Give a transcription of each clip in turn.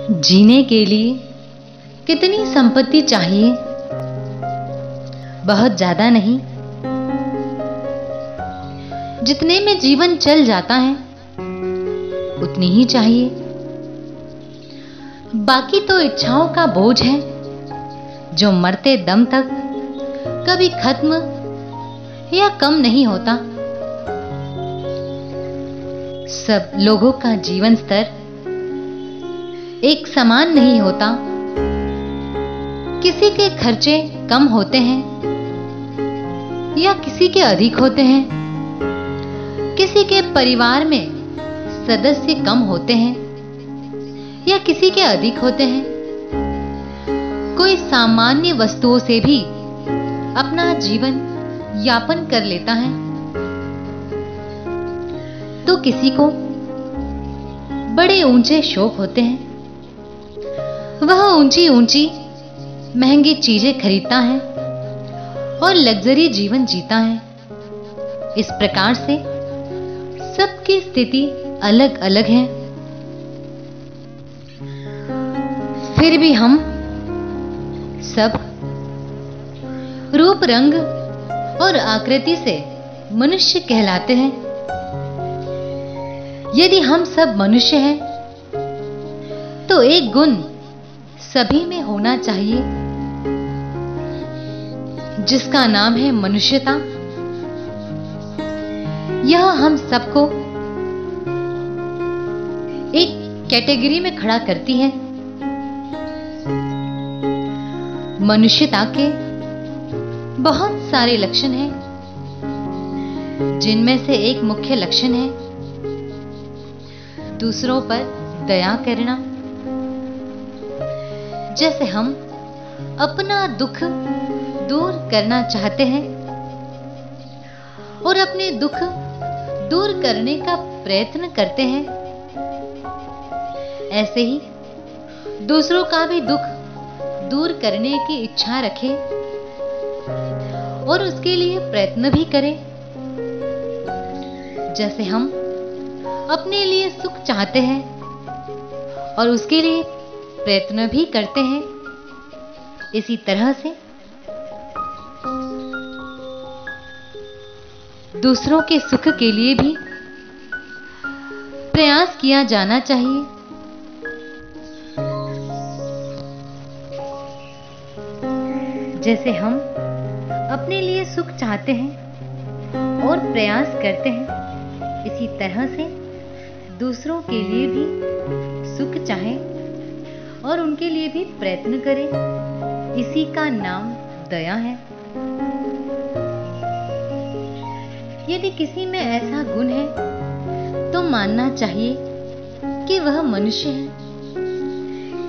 जीने के लिए कितनी संपत्ति चाहिए? बहुत ज्यादा नहीं। जितने में जीवन चल जाता है उतनी ही चाहिए। बाकी तो इच्छाओं का बोझ है जो मरते दम तक कभी खत्म या कम नहीं होता। सब लोगों का जीवन स्तर एक समान नहीं होता। किसी के खर्चे कम होते हैं या किसी के अधिक होते हैं। किसी के परिवार में सदस्य कम होते हैं या किसी के अधिक होते हैं। कोई सामान्य वस्तुओं से भी अपना जीवन यापन कर लेता है तो किसी को बड़े ऊंचे शौक होते हैं। वह ऊंची ऊंची महंगी चीजें खरीदता है और लग्जरी जीवन जीता है। इस प्रकार से सबकी स्थिति अलग अलग है। फिर भी हम सब रूप रंग और आकृति से मनुष्य कहलाते हैं। यदि हम सब मनुष्य हैं तो एक गुण सभी में होना चाहिए जिसका नाम है मनुष्यता। यह हम सबको एक कैटेगरी में खड़ा करती है। मनुष्यता के बहुत सारे लक्षण हैं जिनमें से एक मुख्य लक्षण है दूसरों पर दया करना। जैसे हम अपना दुख दूर करना चाहते हैं और अपने दुख दूर करने का प्रयत्न करते हैं, ऐसे ही दूसरों का भी दुख दूर करने की इच्छा रखें और उसके लिए प्रयत्न भी करें। जैसे हम अपने लिए सुख चाहते हैं और उसके लिए प्रयत्न भी करते हैं, इसी तरह से दूसरों के सुख के लिए भी प्रयास किया जाना चाहिए। जैसे हम अपने लिए सुख चाहते हैं और प्रयास करते हैं, इसी तरह से दूसरों के लिए भी सुख चाहें और उनके लिए भी प्रयत्न करें। इसी का नाम दया है। यदि किसी में ऐसा गुण है तो मानना चाहिए कि वह मनुष्य है,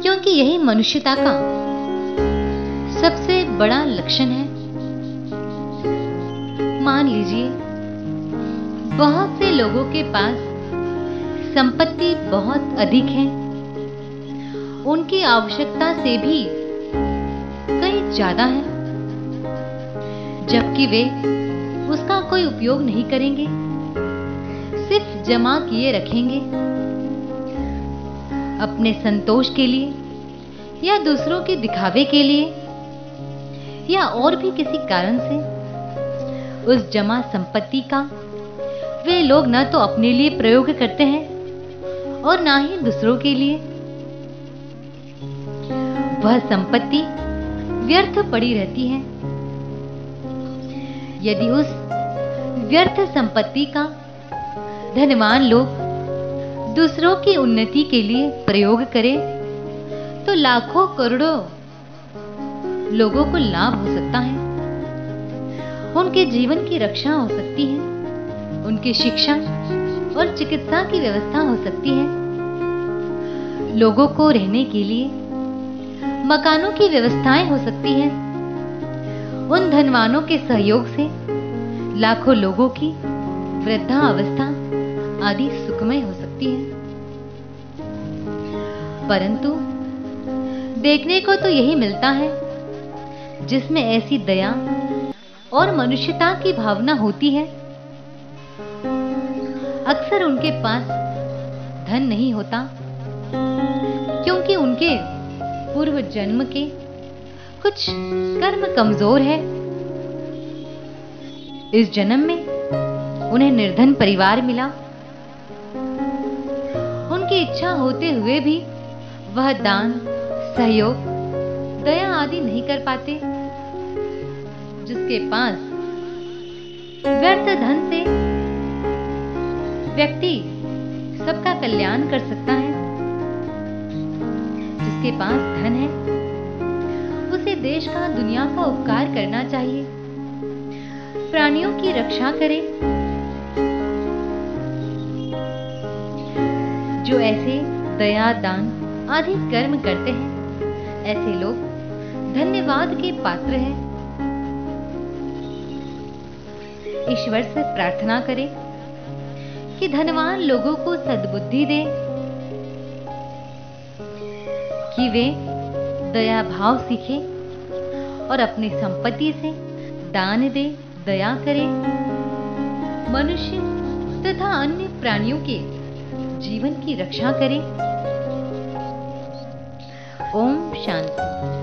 क्योंकि यही मनुष्यता का सबसे बड़ा लक्षण है। मान लीजिए बहुत से लोगों के पास संपत्ति बहुत अधिक है, उनकी आवश्यकता से भी कहीं ज्यादा है, जबकि वे उसका कोई उपयोग नहीं करेंगे, सिर्फ जमा किए रखेंगे। अपने संतोष के लिए या दूसरों के दिखावे के लिए या और भी किसी कारण से उस जमा संपत्ति का वे लोग न तो अपने लिए प्रयोग करते हैं और ना ही दूसरों के लिए। वह संपत्ति व्यर्थ पड़ी रहती है। यदि उस व्यर्थ संपत्ति का धनवान लोग दूसरों की उन्नति के लिए प्रयोग करें तो लाखों करोड़ों लोगों को लाभ हो सकता है। उनके जीवन की रक्षा हो सकती है, उनकी शिक्षा और चिकित्सा की व्यवस्था हो सकती है, लोगों को रहने के लिए मकानों की व्यवस्थाएं हो सकती हैं। उन धनवानों के सहयोग से लाखों लोगों की वृद्धावस्था आदि सुखमय हो सकती है। परंतु देखने को तो यही मिलता है जिसमें ऐसी दया और मनुष्यता की भावना होती है। अक्सर उनके पास धन नहीं होता क्योंकि उनके उनके पूर्व जन्म के कुछ कर्म कमजोर है। इस जन्म में उन्हें निर्धन परिवार मिला। उनकी इच्छा होते हुए भी वह दान, सहयोग, दया आदि नहीं कर पाते। जिसके पास व्यर्थ धन से व्यक्ति सबका कल्याण कर सकता है, जिसके पास धन है उसे देश का, दुनिया का उपकार करना चाहिए, प्राणियों की रक्षा करे। जो ऐसे दया, दान आदि कर्म करते हैं, ऐसे लोग धन्यवाद के पात्र हैं। ईश्वर से प्रार्थना करें कि धनवान लोगों को सद्बुद्धि दे, कि वे दया भाव सीखें और अपनी संपत्ति से दान दे, दया करें। मनुष्य तथा अन्य प्राणियों के जीवन की रक्षा करें। ओम शांति।